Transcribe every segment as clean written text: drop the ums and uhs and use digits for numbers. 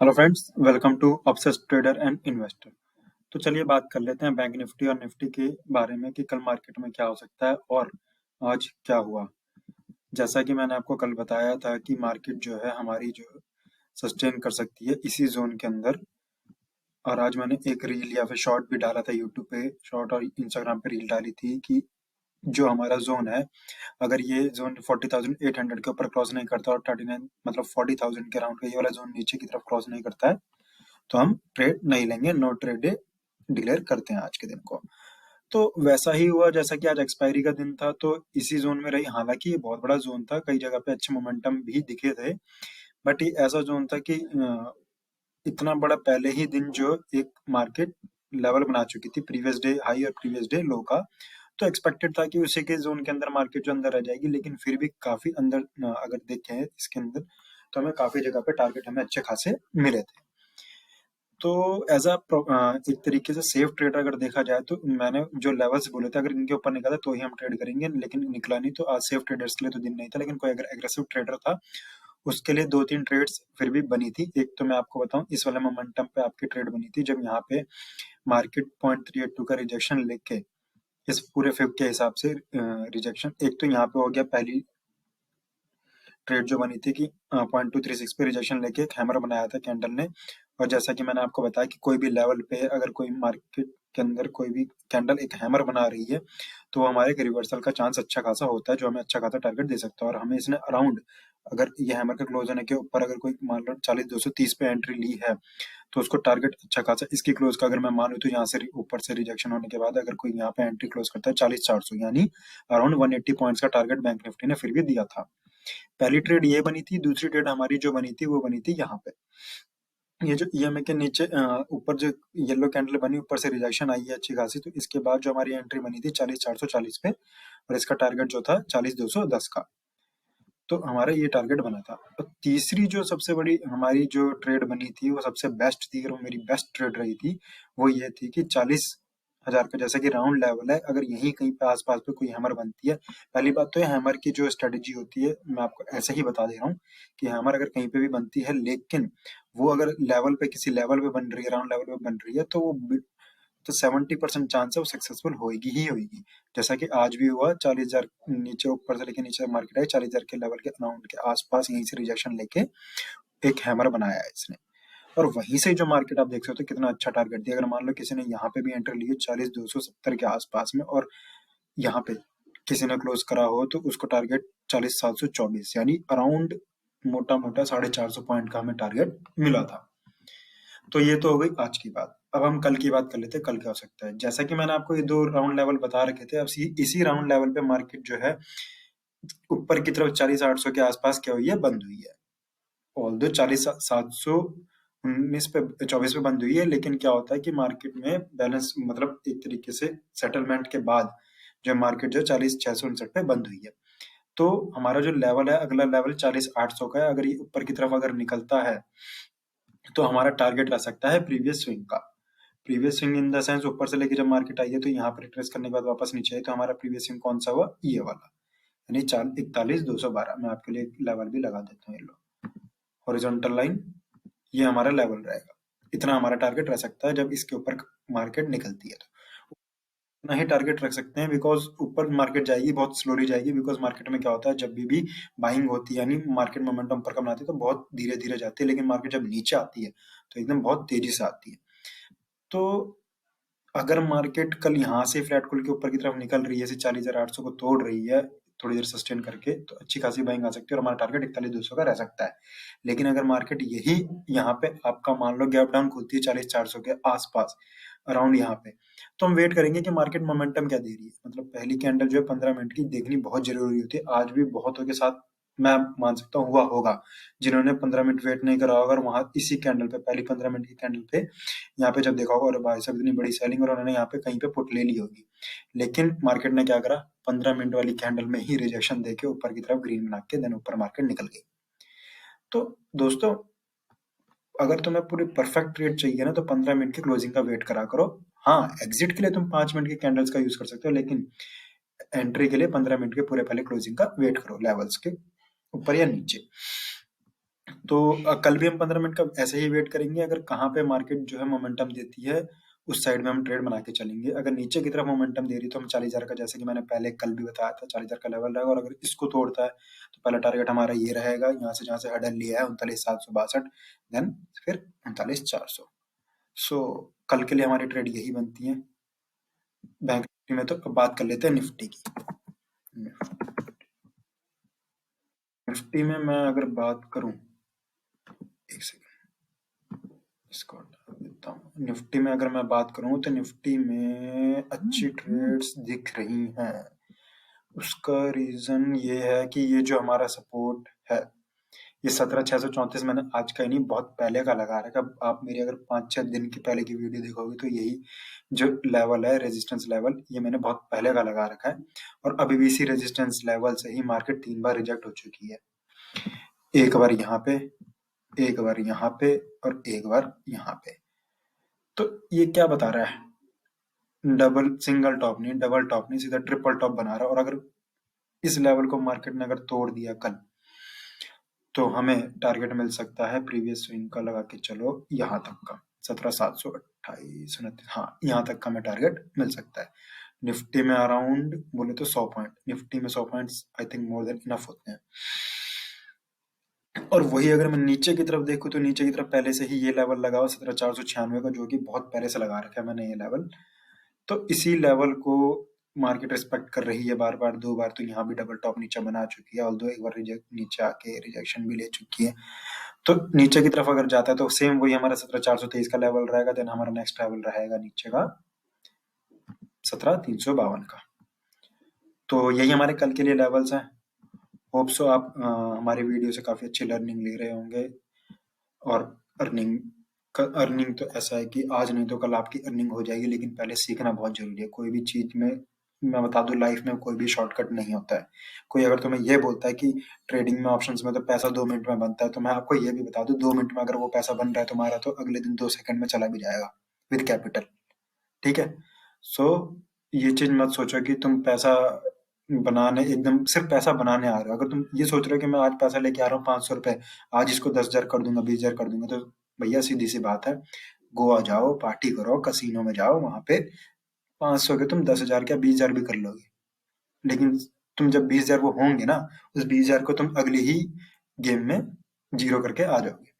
Hello friends, welcome to obsessed trader and investor. तो चलिए बात कर लेते हैं बैंक निफ्टी और निफ्टी के बारे में कि कल मार्केट में क्या हो सकता है और आज क्या हुआ। जैसा कि मैंने आपको कल बताया था कि मार्केट जो है हमारी जो सस्टेन कर सकती है इसी जोन के अंदर। और आज मैंने एक रील या फिर शॉर्ट भी डाला था यूट्यूब पे, शॉर्ट और इंस्टाग्राम पे रील डाली थी कि जो हमारा जोन है, अगर ये जोन 40,800 के ऊपर क्रॉस नहीं करता और 39 मतलब 40,000 के अराउंड का ये वाला जोन नीचे की तरफ क्रॉस नहीं करता है तो हम ट्रेड नहीं लेंगे, नो ट्रेड डे डिक्लेयर करते हैं आज के दिन को। तो वैसा ही हुआ जैसा कि आज एक्सपायरी का दिन था, तो इसी जोन में रही। हालांकि ये बहुत बड़ा जोन था, कई जगह पे अच्छे मोमेंटम भी दिखे थे, बट ये ऐसा जोन था कि इतना बड़ा पहले ही दिन जो एक मार्केट लेवल बना चुकी थी, प्रीवियस डे हाई और प्रीवियस डे लो का। तो एक्सपेक्टेड था कि उसी के जोन के अंदर मार्केट जो अंदर रह जाएगी, लेकिन फिर भी काफी अंदर अगर देखें इसके अंदर तो हमें काफी जगह पे टारगेट हमें अच्छे खासे मिले थे। तो एज एक तरीके से सेफ ट्रेडर अगर देखा जाए तो मैंने जो लेवल्स बोले थे, अगर इनके ऊपर निकला तो ही हम ट्रेड करेंगे, लेकिन निकला नहीं। तो आज सेफ ट्रेडर्स के लिए तो दिन नहीं था, लेकिन कोई अगर एग्रेसिव ट्रेडर था उसके लिए दो तीन ट्रेड्स फिर भी बनी थी। एक तो मैं आपको बताऊं, इस वाले मोमेंटम पे आपकी ट्रेड बनी थी जब यहाँ पे मार्केट 0.382 का रिजेक्शन लेके इस पूरे फिब के हिसाब से रिजेक्शन, एक तो यहाँ पे हो गया पहली ट्रेड जो बनी थी कि 0.236 पे रिजेक्शन लेके एक हैमर बनाया था कैंडल ने। और जैसा कि मैंने आपको बताया कि कोई भी लेवल पे अगर कोई मार्केट के अंदर कोई भी कैंडल एक हैमर बना रही है तो वो हमारे एक रिवर्सल का चांस अच्छा खासा होता है, जो हमें अच्छा खासा टारगेट दे सकता है। और हमें इसने अराउंड, अगर ये हैमर के क्लोज होने के ऊपर अगर कोई मान लो 40,230 पे एंट्री ली है तो उसको टारगेट अच्छा खासा इसकी क्लोज का अगर मैं मानूं तो यहाँ से ऊपर से रिजेक्शन होने के बाद अगर कोई यहाँ पे एंट्री क्लोज करता है 40,400, यानी अराउंड 180 पॉइंट्स का टारगेट बैंक निफ्टी ने फिर भी दिया था। पहली ट्रेड ये बनी थी, दूसरी ट्रेड हमारी जो बनी थी वो बनी थी यहाँ पे, ये जो ईएमए के नीचे ऊपर जो येलो कैंडल बनी, ऊपर से रिजेक्शन आई है अच्छी खासी, तो इसके बाद जो हमारी एंट्री बनी थी 40,440 पे, और इसका टारगेट जो था 40,210 का। तो हमारा ये टारगेट बना था। और तीसरी जो सबसे बड़ी हमारी जो ट्रेड बनी थी वो सबसे बेस्ट थी और वो मेरी बेस्ट ट्रेड रही थी, वो ये थी कि 40,000 का जैसा कि राउंड लेवल है, अगर यहीं कहीं पे आसपास पे कोई हैमर बनती है। पहली बात तो ये हैमर की जो स्ट्रेटेजी होती है मैं आपको ऐसे ही बता दे रहा हूँ कि हैमर अगर कहीं पे भी बनती है, लेकिन वो अगर लेवल पे किसी लेवल पे बन रही है, राउंड लेवल पे बन रही है, तो वो तो 70% चांस है वो सक्सेसफुल होगी ही होगी। जैसा कि आज भी हुआ, 40,000 नीचे ऊपर से लेके नीचे मार्केट आई, 40,000 के लेवल के अराउंड के आसपास यहीं से रिजेक्शन लेके एक हैमर बनाया है इसने। और वहीं से जो मार्केट आप देख सकते हो कितना अच्छा टारगेट दिया। अगर मान लो किसी ने यहाँ पे भी एंटर ली है 40,270 के आसपास में, और यहाँ पे किसी ने क्लोज करा हो तो उसको टारगेट 40,724, यानी अराउंड मोटा मोटा 450 पॉइंट का हमें टारगेट मिला था। तो ये तो हो गई आज की बात। अब हम कल की बात कर लेते हैं, कल क्या हो सकता है। जैसा कि मैंने आपको ये दो राउंड लेवल बता रखे थे, अब इसी राउंड लेवल पे मार्केट जो है ऊपर की तरफ 40,800 के आसपास क्या हुई है, बंद हुई है। ऑल दो 40,719 पे 24 पे बंद हुई है, लेकिन क्या होता है कि मार्केट में बैलेंस मतलब एक तरीके से सेटलमेंट के बाद जो मार्केट जो 40,659 पे बंद हुई है। तो हमारा जो लेवल है, अगला लेवल 40,800 का है। अगर ये ऊपर की तरफ अगर निकलता है तो हमारा टारगेट रह सकता है प्रीवियस स्विंग का। Previous swing in the sense, ऊपर से लेके जब मार्केट आई है तो यहाँ पर रिट्रेस करने के बाद वापस नीचे आई, तो हमारा प्रीवियस स्विंग कौन सा हुआ, ये वाला, यानी 41,212। मैं आपके लिए एक लेवल भी लगा देता हूँ, ये लो हॉरिजॉन्टल लाइन, ये हमारा लेवल रहेगा। इतना हमारा टारगेट रह सकता है जब इसके ऊपर मार्केट निकलती है। तो इतना ही टारगेट रख सकते हैं, बिकॉज ऊपर मार्केट जाएगी, बहुत स्लोली जाएगी। बिकॉज मार्केट में क्या होता है, जब भी बाइंग होती है यानी मार्केट मोमेंटम ऊपर का बनाती है तो बहुत धीरे धीरे जाती है, लेकिन मार्केट जब नीचे आती है तो एकदम बहुत तेजी से आती है। तो अगर मार्केट कल यहाँ से फ्लैट खुल के ऊपर की तरफ निकल रही है, जैसे 40,800 को तोड़ रही है थोड़ी देर सस्टेन करके, तो अच्छी खासी बाइंग आ सकती है और हमारा टारगेट 41,200 का रह सकता है। लेकिन अगर मार्केट यही यहाँ पे आपका मान लो गैप डाउन खुलती है 40,400 के आसपास अराउंड यहाँ पे, तो हम वेट करेंगे कि मार्केट मोमेंटम क्या दे रही है। मतलब पहली कैंडल जो है 15 मिनट की देखनी बहुत जरूरी होती है। आज भी बहुतों के साथ मैं मान सकता हूँ हुआ होगा, जिन्होंने 15 मिनट वेट नहीं करा होगा और वहां इसी कैंडल पे, पहली 15 मिनट की कैंडल पे यहाँ पे जब देखा होगा और भाई साहब इतनी बड़ी सेलिंग, और उन्होंने यहाँ पे कहीं पे पुट ले ली होगी। लेकिन मार्केट ने क्या करा, 15 मिनट वाली कैंडल में ही रिजेक्शन देके ऊपर की तरफ ग्रीन बना के देन ऊपर मार्केट निकल गई। तो दोस्तों, अगर तुम्हें पूरी परफेक्ट ट्रेड चाहिए ना तो 15 मिनट की क्लोजिंग का वेट करा करो। हाँ, एग्जिट के लिए तुम 5 मिनट की कैंडल्स का यूज कर सकते हो, लेकिन एंट्री के लिए 15 मिनट के पूरे पहले क्लोजिंग का वेट करो, लेवल्स के ऊपर या नीचे। तो कल भी हम 15 मिनट का ऐसे ही वेट करेंगे। अगर कहाँ पे मार्केट जो है मोमेंटम देती है उस साइड में हम ट्रेड बना के चलेंगे। अगर नीचे की तरफ मोमेंटम दे रही है तो हम 40,000 का, जैसे कि मैंने पहले कल भी बताया था, 40,000 का लेवल रहेगा। और अगर इसको तोड़ता है तो पहला टारगेट हमारा ये रहेगा, यहाँ से जहाँ से हडल लिया है 39,762, देन फिर 39,400। सो कल के लिए हमारी ट्रेड यही बनती है। बैंक निफ्टी में तो अब बात कर लेते हैं निफ्टी की। निफ्टी में मैं अगर बात करूं, एक सेकंड इसको हटा देता हूं। निफ्टी में अगर मैं बात करूं तो निफ्टी में अच्छी ट्रेड्स दिख रही हैं। उसका रीजन ये है कि ये जो हमारा सपोर्ट है, ये 17,634 मैंने आज का ही नहीं बहुत पहले का लगा रखा है। आप मेरी अगर 5-6 दिन की पहले की वीडियो देखोगे तो यही जो लेवल है रेजिस्टेंस लेवल, ये मैंने बहुत पहले का लगा रखा है। और अभी भी इसी रेजिस्टेंस लेवल से ही मार्केट 3 बार रिजेक्ट हो चुकी है। एक बार यहाँ पे, एक बार यहाँ पे और एक बार यहाँ पे। तो ये क्या बता रहा है? डबल सिंगल टॉप नहीं, डबल टॉप नहीं, सीधा ट्रिपल टॉप बना रहा है। और अगर इस लेवल को मार्केट ने अगर तोड़ दिया कल, तो हमें टारगेट मिल सकता है प्रीवियस स्विंग का लगा के चलो यहाँ तक का, 17,728-29, हाँ यहाँ तक का हमें टारगेट मिल सकता है। निफ्टी में अराउंड बोले तो 100 पॉइंट, निफ्टी में 100 points I think more than enough होते हैं। और वही अगर मैं नीचे की तरफ देखूं तो नीचे की तरफ पहले से ही ये लेवल लगा हुआ 17,496 का, जो कि बहुत पहले से लगा रखा है मैंने ये लेवल। तो इसी लेवल को मार्केट रिस्पेक्ट कर रही है बार बार, 2 बार तो यहाँ भी डबल टॉप नीचे बना चुकी है, ऑल्दो एक बार रिजेक्ट नीचे आके रिजेक्शन भी ले चुकी है। तो नीचे की तरफ अगर जाता है तो सेम वही हमारा 17,423 का लेवल रहेगा। देन हमारा नेक्स्ट लेवल रहेगा नीचे का 17,352 का। तो यही हमारे कल के लिए लेवल्स हैं। होप सो आप हमारे वीडियो से काफी अच्छी लर्निंग ले रहे होंगे। और अर्निंग अर्निंग तो ऐसा है कि आज नहीं तो कल आपकी अर्निंग हो जाएगी, लेकिन पहले सीखना बहुत जरूरी है। कोई भी चीज में मैं बता दूं, लाइफ में कोई भी शॉर्टकट नहीं होता है। कोई अगर तुम्हें ये बोलता है कि ट्रेडिंग में ऑप्शंस में तो पैसा 2 मिनट में बनता है, तो मैं आपको ये भी बता दूं 2 मिनट में अगर वो पैसा बन रहा है तुम्हारा, तो अगले दिन 2 सेकंड में चला भी जाएगा विद कैपिटल। ठीक है। सो ये चीज मत सोचो कि तुम पैसा बनाने एकदम सिर्फ पैसा बनाने आ रहे हो। अगर तुम ये सोच रहे हो कि मैं आज पैसा लेके आ रहा हूँ 500 रुपए, आज इसको 10,000 कर दूंगा, 20,000 कर दूंगा, तो भैया सीधी सी बात है, गोवा जाओ, पार्टी करो, कसीनो में जाओ, वहां पे 500 के तुम 10,000 क्या 20,000 भी कर लोगे। लेकिन तुम जब 20,000 वो होंगे ना, उस 20,000 को तुम अगले ही गेम में जीरो करके आ जाओगे।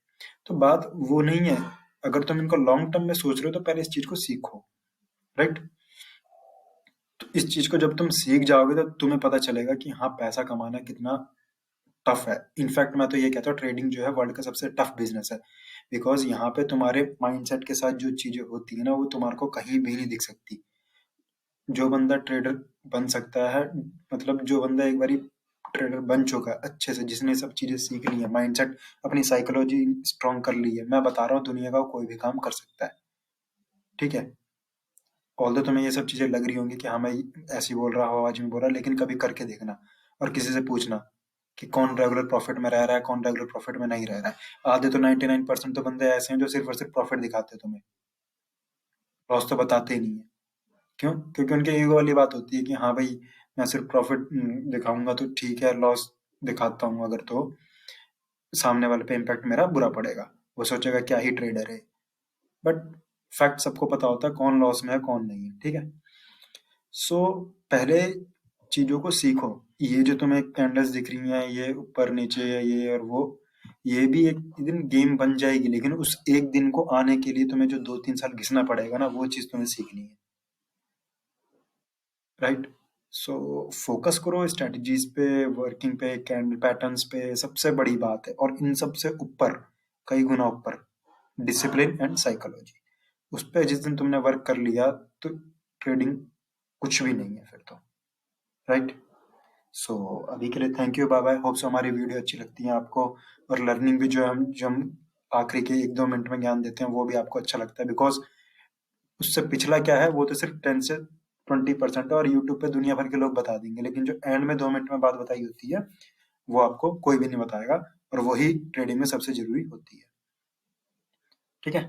तो बात वो नहीं है। अगर तुम इनको लॉन्ग टर्म में सोच रहे हो तो पहले इस चीज को सीखो। राइट। तो इस चीज को जब तुम सीख जाओगे तो तुम्हें पता चलेगा कि हाँ पैसा कमाना कितना टफ है। इनफैक्ट मैं तो ये कहता हूँ ट्रेडिंग जो है वर्ल्ड का सबसे टफ बिजनेस है। बिकॉज यहाँ पे तुम्हारे माइंडसेट के साथ जो चीजें होती है ना, वो तुम्हारे को कहीं भी नहीं दिख सकती। जो बंदा ट्रेडर बन सकता है, मतलब जो बंदा एक बारी ट्रेडर बन चुका है अच्छे से, जिसने सब चीजें सीख ली है, माइंडसेट अपनी साइकोलॉजी स्ट्रॉन्ग कर ली है, मैं बता रहा हूँ दुनिया का कोई भी काम कर सकता है। ठीक है। ऑल्दो तुम्हें ये सब चीजें लग रही होंगी कि हाँ मैं ऐसे ही बोल रहा हूँ, आवाज में बोल रहा, लेकिन कभी करके देखना और किसी से पूछना कि कौन रेगुलर प्रॉफिट में रह रहा है, कौन रेगुलर प्रॉफिट में नहीं रह रहा है। आधे तो 99% तो बंदे ऐसे हैं जो सिर्फ और सिर्फ प्रॉफिट दिखाते हैं तुम्हें, लॉस तो बताते ही नहीं है। क्यों? क्योंकि उनके ईगो वाली बात होती है कि हाँ भाई मैं सिर्फ प्रॉफिट दिखाऊंगा तो ठीक है, लॉस दिखाता हूँ अगर तो सामने वाले पे इम्पैक्ट मेरा बुरा पड़ेगा, वो सोचेगा क्या ही ट्रेडर है। बट फैक्ट सबको पता होता है कौन लॉस में है कौन नहीं है। ठीक है। सो पहले चीजों को सीखो। ये जो तुम्हें कैंडल्स दिख रही हैं, ये ऊपर नीचे है, ये और वो, ये भी एक दिन गेम बन जाएगी। लेकिन उस एक दिन को आने के लिए तुम्हें जो 2-3 साल घिसना पड़ेगा ना, वो चीज तुम्हें सीखनी है। राइट। सो फोकस करो स्ट्रेटजीज पे, वर्किंग पे, कैंडल पैटर्न्स पे, सबसे बड़ी बात है। और इन सबसे ऊपर, कई गुना ऊपर, डिसिप्लिन एंड साइकोलॉजी। उस पर जिस दिन तुमने वर्क कर लिया तो ट्रेडिंग कुछ भी नहीं है फिर तो। राइट। सो अभी के लिए thank you, bye bye. Hope so हमारी वीडियो अच्छी लगती है आपको, और लर्निंग भी जो हम आखिरी के 1-2 मिनट में ज्ञान देते हैं वो भी आपको अच्छा लगता है। बिकॉज उससे पिछला क्या है, वो तो सिर्फ 10 से 20% है, और यूट्यूब पे दुनिया भर के लोग बता देंगे, लेकिन जो एंड में 2 मिनट में बात बताई होती है वो आपको कोई भी नहीं बताएगा। और वही ट्रेडिंग में सबसे जरूरी होती है। ठीक है।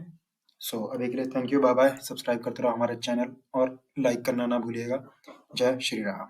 सो अभी के लिए thank you, bye bye. Subscribe करते रहो हमारे चैनल और लाइक करना ना भूलिएगा। जय श्री राम।